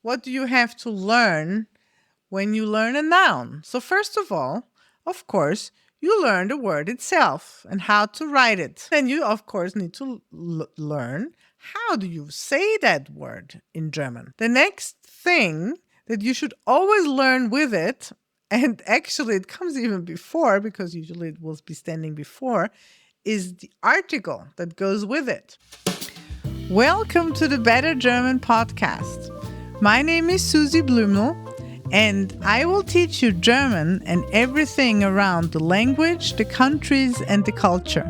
What do you have to learn when you learn a noun? So, first of all, of course, you learn the word itself and how to write it. Then you, of course, need to learn how do you say that word in German. The next thing that you should always learn with it, and actually it comes even before because usually it will be standing before, is the article that goes with it. Welcome to the Better German podcast. My name is Susie Blumel, and I will teach you German and everything around the language, the countries, and the culture.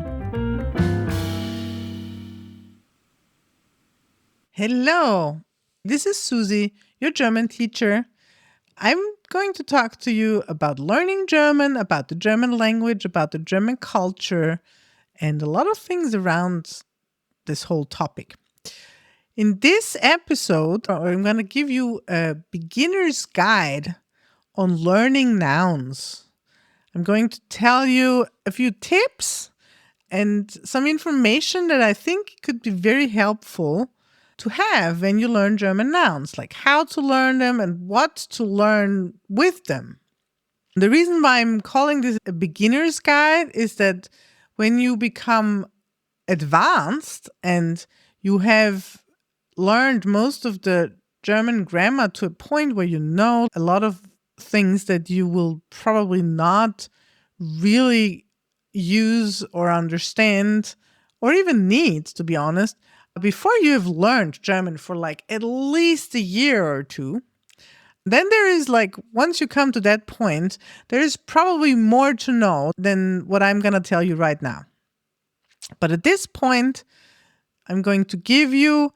Hello, this is Susie, your German teacher. I'm going to talk to you about learning German, about the German language, about the German culture, and a lot of things around this whole topic. In this episode, I'm going to give you a beginner's guide on learning nouns. I'm going to tell you a few tips and some information that I think could be very helpful to have when you learn German nouns, like how to learn them and what to learn with them. The reason why I'm calling this a beginner's guide is that when you become advanced and you have learned most of the German grammar to a point where you know a lot of things that you will probably not really use or understand or even need, to be honest, before you have learned German for like at least a year or two. Then there is once you come to that point, there is probably more to know than what I'm going to tell you right now. But at this point, I'm going to give you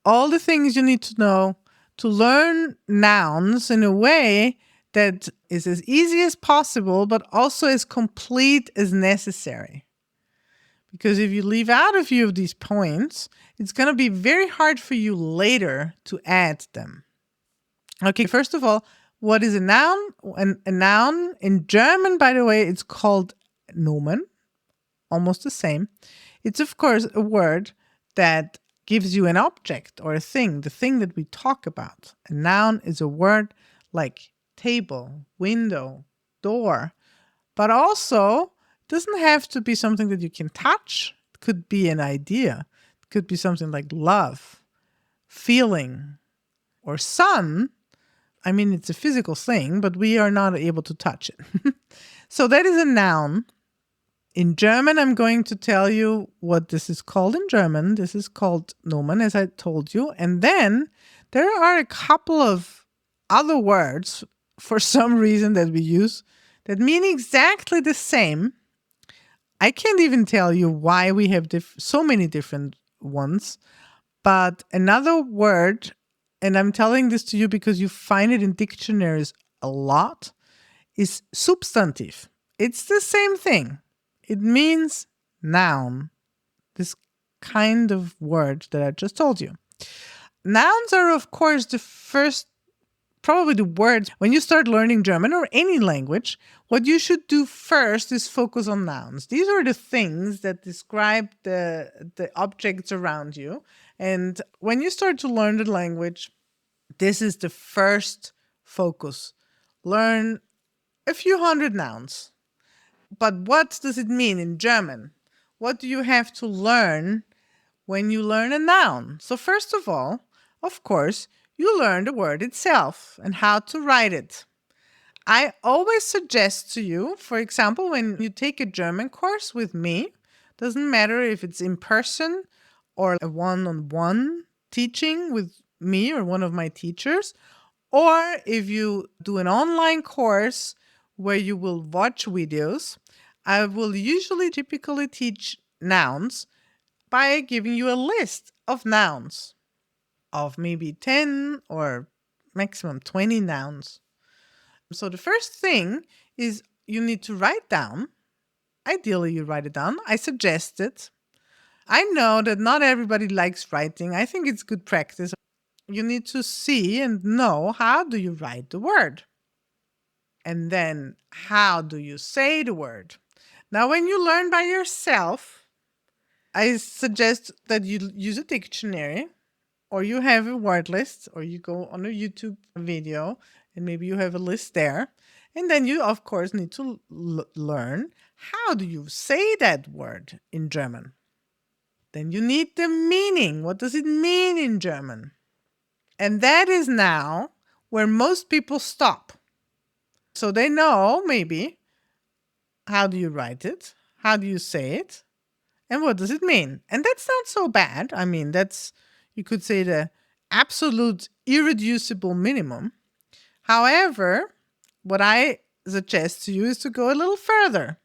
all the things you need to know to learn nouns in a way that is as easy as possible, but also as complete as necessary. Because if you leave out a few of these points, it's going to be very hard for you later to add them. Okay, first of all, what is a noun? A noun in German, by the way, it's called Nomen, almost the same. It's, of course, a word that gives you an object or a thing, the thing that we talk about. A noun is a word like table, window, door, but also doesn't have to be something that you can touch. It could be an idea. It could be something like love, feeling, or sun. I mean, it's a physical thing, but we are not able to touch it. So that is a noun. In German, I'm going to tell you what this is called in German. This is called Nomen, as I told you. And then there are a couple of other words for some reason that we use that mean exactly the same. I can't even tell you why we have so many different ones. But another word, and I'm telling this to you because you find it in dictionaries a lot, is substantive. It's the same thing. It means noun, this kind of word that I just told you. Nouns are, of course, probably the words. When you start learning German or any language, what you should do first is focus on nouns. These are the things that describe the objects around you. And when you start to learn the language, this is the first focus. Learn a few hundred nouns. But what does it mean in German? What do you have to learn when you learn a noun? So first of all, of course, you learn the word itself and how to write it. I always suggest to you, for example, when you take a German course with me, doesn't matter if it's in person or a one-on-one teaching with me or one of my teachers, or if you do an online course where you will watch videos, I will typically teach nouns by giving you a list of nouns of maybe 10 or maximum 20 nouns. So the first thing is you need to write down. Ideally, you write it down. I suggest it. I know that not everybody likes writing. I think it's good practice. You need to see and know how do you write the word. And then how do you say the word? Now, when you learn by yourself, I suggest that you use a dictionary or you have a word list, or you go on a YouTube video and maybe you have a list there. And then you, of course, need to learn how do you say that word in German. Then you need the meaning. What does it mean in German? And that is now where most people stop. So they know maybe how do you write it? How do you say it? And what does it mean? And that's not so bad. I mean, that's, you could say, the absolute irreducible minimum. However, what I suggest to you is to go a little further.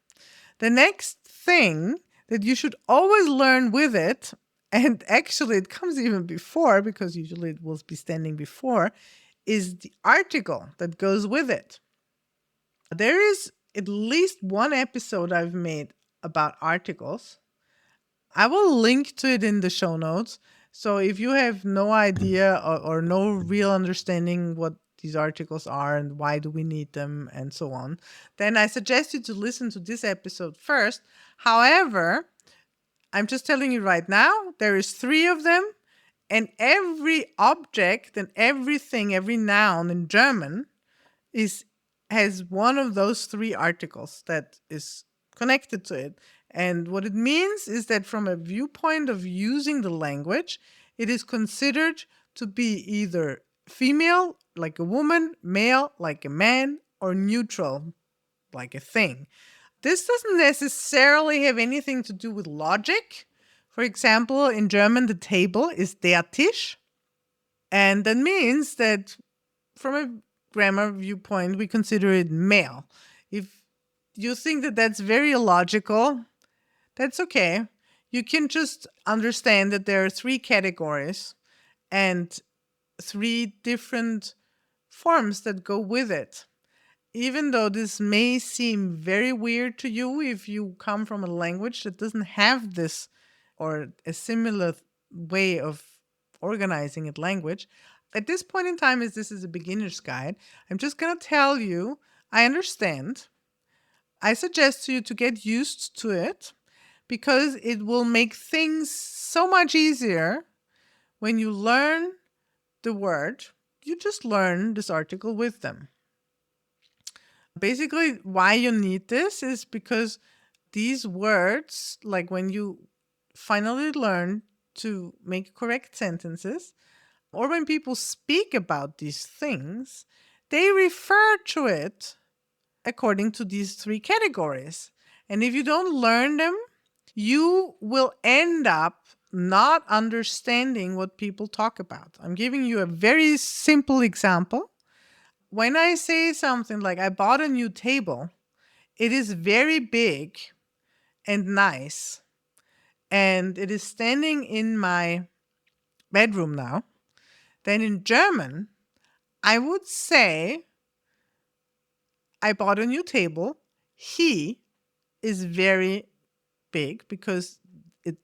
The next thing that you should always learn with it, and actually it comes even before because usually it will be standing before, is the article that goes with it. There is at least one episode I've made about articles. I will link to it in the show notes. So if you have no idea or no real understanding what these articles are and why do we need them and so on, then I suggest you to listen to this episode first. However, I'm just telling you right now, there is 3 of them, and every object and everything, every noun in German has one of those 3 articles that is connected to it. And what it means is that from a viewpoint of using the language, it is considered to be either female, like a woman, male, like a man, or neutral, like a thing. This doesn't necessarily have anything to do with logic. For example, in German, the table is der Tisch. And that means that from a grammar viewpoint, we consider it male. If you think that that's very illogical, that's okay. You can just understand that there are 3 categories and 3 different forms that go with it. Even though this may seem very weird to you if you come from a language that doesn't have this or a similar way of organizing it language, at this point in time, as this is a beginner's guide, I'm just going to tell you, I understand. I suggest to you to get used to it because it will make things so much easier when you learn the word. You just learn this article with them. Basically, why you need this is because these words, like when you finally learn to make correct sentences, or when people speak about these things, they refer to it according to these 3 categories. And if you don't learn them, you will end up not understanding what people talk about. I'm giving you a very simple example. When I say something like, I bought a new table, it is very big and nice, and it is standing in my bedroom now, then in German, I would say, I bought a new table. He is very big because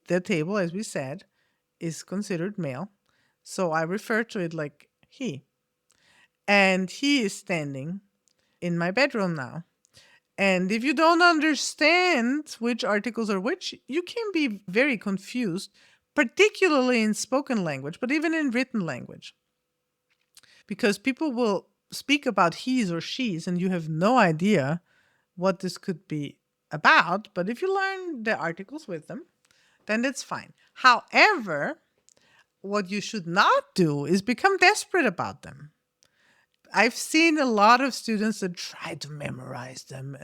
the table, as we said, is considered male. So I refer to it like he. And he is standing in my bedroom now. And if you don't understand which articles are which, you can be very confused, particularly in spoken language, but even in written language. Because people will speak about he's or she's, and you have no idea what this could be about. But if you learn the articles with them, then that's fine. However, what you should not do is become desperate about them. I've seen a lot of students that try to memorize them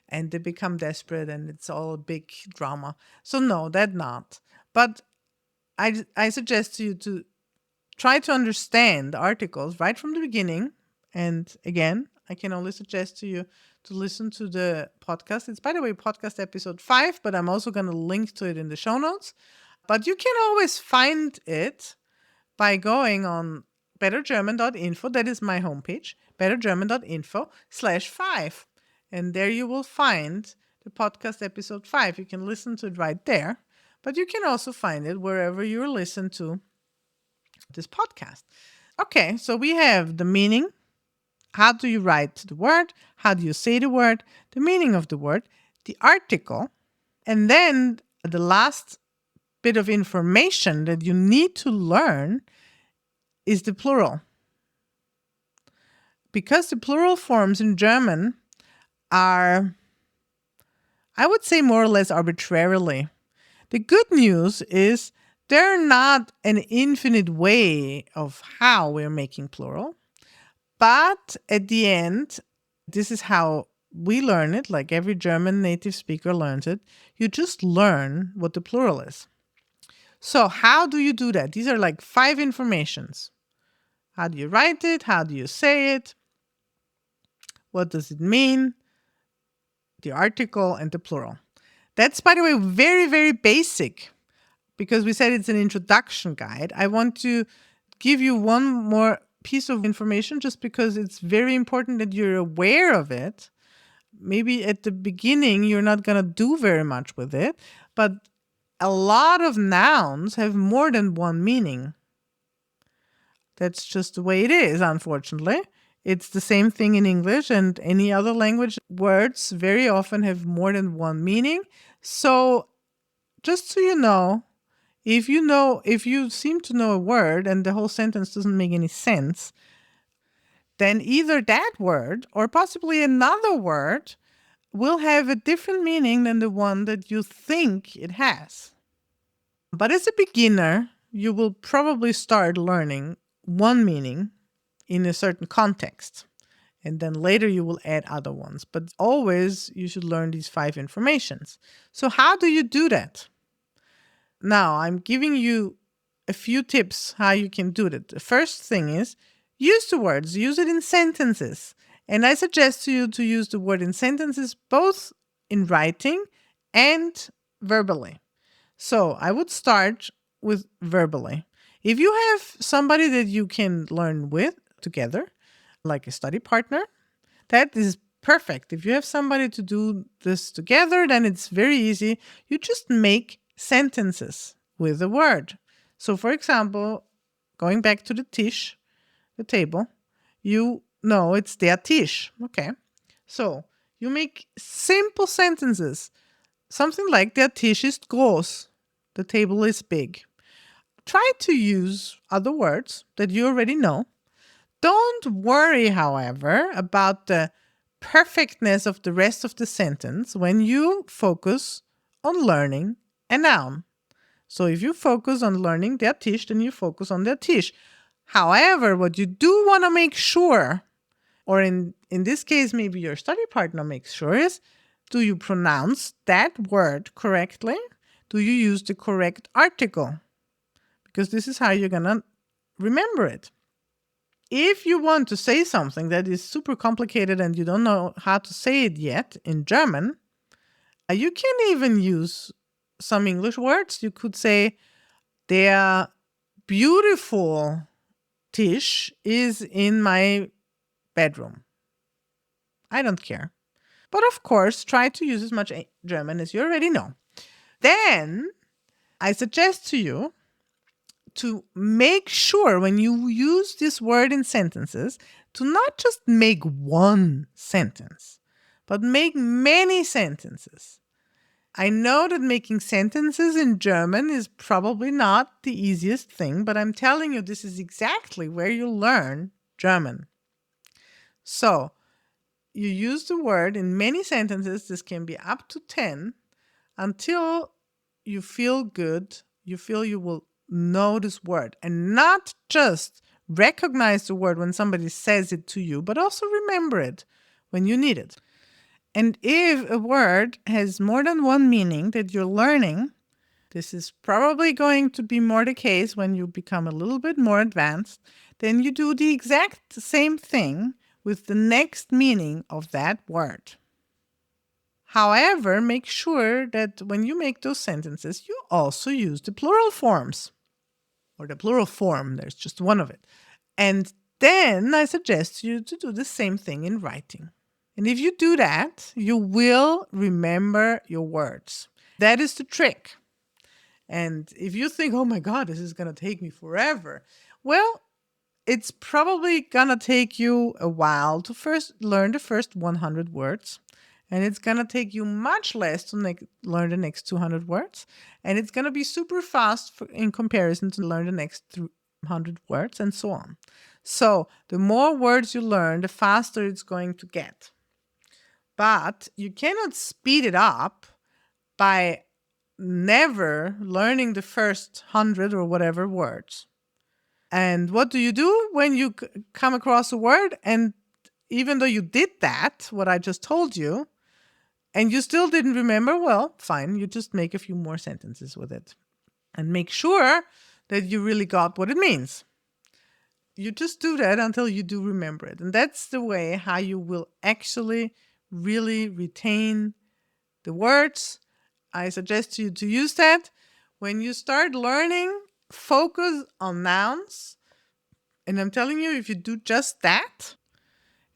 and they become desperate and it's all a big drama. So no, that not. But I suggest to you to try to understand the articles right from the beginning. And again, I can only suggest to you to listen to the podcast. It's, by the way, podcast episode 5, but I'm also going to link to it in the show notes. But you can always find it by going on bettergerman.info. That is my homepage, bettergerman.info/5. And there you will find the podcast episode 5. You can listen to it right there, but you can also find it wherever you listen to this podcast. Okay, so we have the meaning. How do you write the word? How do you say the word? The meaning of the word, the article, and then the last bit of information that you need to learn is the plural. Because the plural forms in German are, I would say, more or less arbitrarily. The good news is they're not an infinite way of how we're making plural, but at the end, this is how we learn it, like every German native speaker learns it. You just learn what the plural is. So, how do you do that? These are like 5 informations. How do you write it? How do you say it? What does it mean? The article and the plural. That's, by the way, very, very basic because we said it's an introduction guide. I want to give you one more piece of information just because it's very important that you're aware of it. Maybe at the beginning, you're not going to do very much with it, but a lot of nouns have more than one meaning. That's just the way it is, unfortunately. It's the same thing in English and any other language. Words very often have more than one meaning. So, just so if you seem to know a word and the whole sentence doesn't make any sense, then either that word or possibly another word will have a different meaning than the one that you think it has. But as a beginner, you will probably start learning one meaning in a certain context. And then later you will add other ones. But always you should learn these 5 informations. So how do you do that? Now I'm giving you a few tips how you can do that. The first thing is use the words, use it in sentences. And I suggest to you to use the word in sentences both in writing and verbally. So I would start with verbally. If you have somebody that you can learn with together, like a study partner, that is perfect. If you have somebody to do this together, then it's very easy. You just make sentences with a word. So, for example, going back to the Tisch, the table, you know it's der Tisch. Okay. So, you make simple sentences. Something like der Tisch ist groß. The table is big. Try to use other words that you already know. Don't worry, however, about the perfectness of the rest of the sentence when you focus on learning a noun. So if you focus on learning der Tisch, then you focus on der Tisch. However, what you do want to make sure, or in this case, maybe your study partner makes sure, is do you pronounce that word correctly? Do you use the correct article? Because this is how you're going to remember it. If you want to say something that is super complicated and you don't know how to say it yet in German, you can even use some English words. You could say, der beautiful Tisch is in my bedroom. I don't care. But of course, try to use as much German as you already know. Then I suggest to you to make sure when you use this word in sentences to not just make one sentence, but make many sentences. I know that making sentences in German is probably not the easiest thing, but I'm telling you, this is exactly where you learn German. So, you use the word in many sentences, this can be up to 10, until you feel good, you feel you will know this word and not just recognize the word when somebody says it to you, but also remember it when you need it. And if a word has more than one meaning that you're learning, this is probably going to be more the case when you become a little bit more advanced, then you do the exact same thing with the next meaning of that word. However, make sure that when you make those sentences, you also use the plural forms. Or the plural form, there's just one of it. And then I suggest you to do the same thing in writing. And if you do that, you will remember your words. That is the trick. And if you think, oh my God, this is going to take me forever, well, it's probably going to take you a while to first learn the first 100 words. And it's going to take you much less to learn the next 200 words. And it's going to be super fast in comparison to learn the next 100 words, and so on. So the more words you learn, the faster it's going to get. But you cannot speed it up by never learning the first 100 or whatever words. And what do you do when you come across a word? And even though you did that, what I just told you, and you still didn't remember, well, fine, you just make a few more sentences with it and make sure that you really got what it means. You just do that until you do remember it. And that's the way how you will actually really retain the words. I suggest you to use that. When you start learning, focus on nouns. And I'm telling you, if you do just that,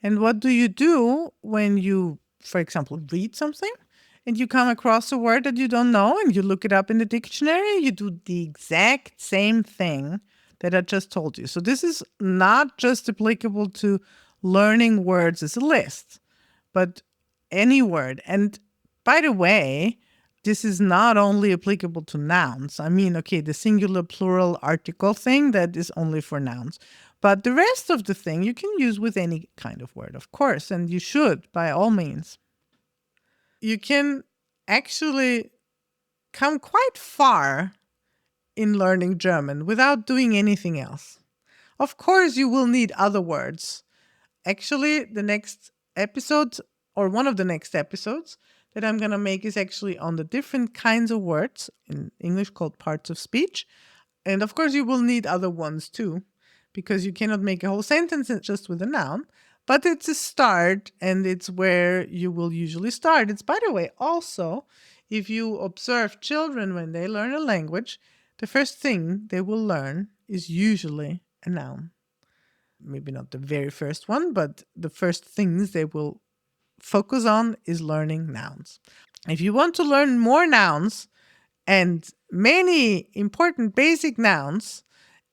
and what do you do when you, for example, read something and you come across a word that you don't know and you look it up in the dictionary? You do the exact same thing that I just told you. So this is not just applicable to learning words as a list, but any word. And by the way, this is not only applicable to nouns. I mean, okay, the singular plural article thing, that is only for nouns. But the rest of the thing you can use with any kind of word, of course, and you should by all means. You can actually come quite far in learning German without doing anything else. Of course, you will need other words. Actually, the next episode, or one of the next episodes that I'm going to make, is actually on the different kinds of words, in English called parts of speech. And of course, you will need other ones too, because you cannot make a whole sentence just with a noun. But it's a start, and it's where you will usually start. It's, by the way, also, if you observe children when they learn a language, the first thing they will learn is usually a noun. Maybe not the very first one, but the first things they will focus on is learning nouns. If you want to learn more nouns and many important basic nouns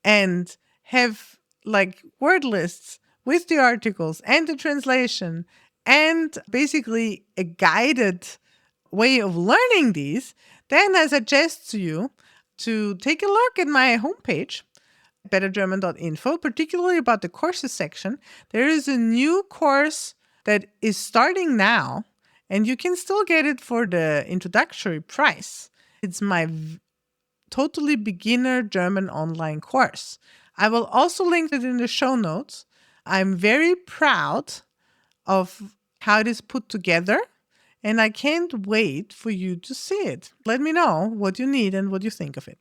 and have like word lists with the articles and the translation and basically a guided way of learning these, then I suggest to you to take a look at my homepage, bettergerman.info, particularly about the courses section. There is a new course that is starting now, and you can still get it for the introductory price. It's my totally beginner German online course. I will also link it in the show notes. I'm very proud of how it is put together, and I can't wait for you to see it. Let me know what you need and what you think of it.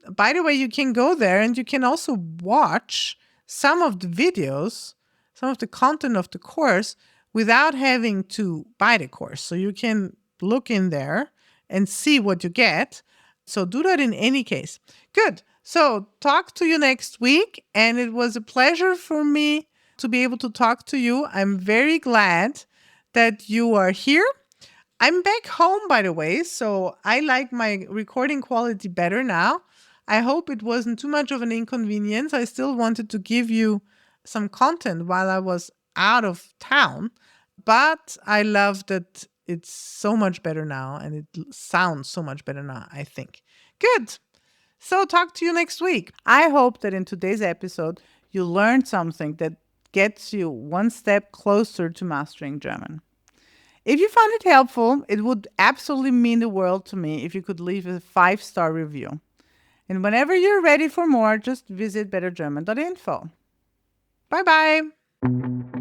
By the way, you can go there and you can also watch some of the videos, some of the content of the course without having to buy the course. So you can look in there and see what you get. So do that in any case. Good. So talk to you next week. And it was a pleasure for me to be able to talk to you. I'm very glad that you are here. I'm back home, by the way, so I like my recording quality better now. I hope it wasn't too much of an inconvenience. I still wanted to give you some content while I was out of town, but I love that it's so much better now and it sounds so much better now, I think. Good. So talk to you next week. I hope that in today's episode, you learned something that gets you one step closer to mastering German. If you found it helpful, it would absolutely mean the world to me if you could leave a 5-star review. And whenever you're ready for more, just visit bettergerman.info. Bye-bye.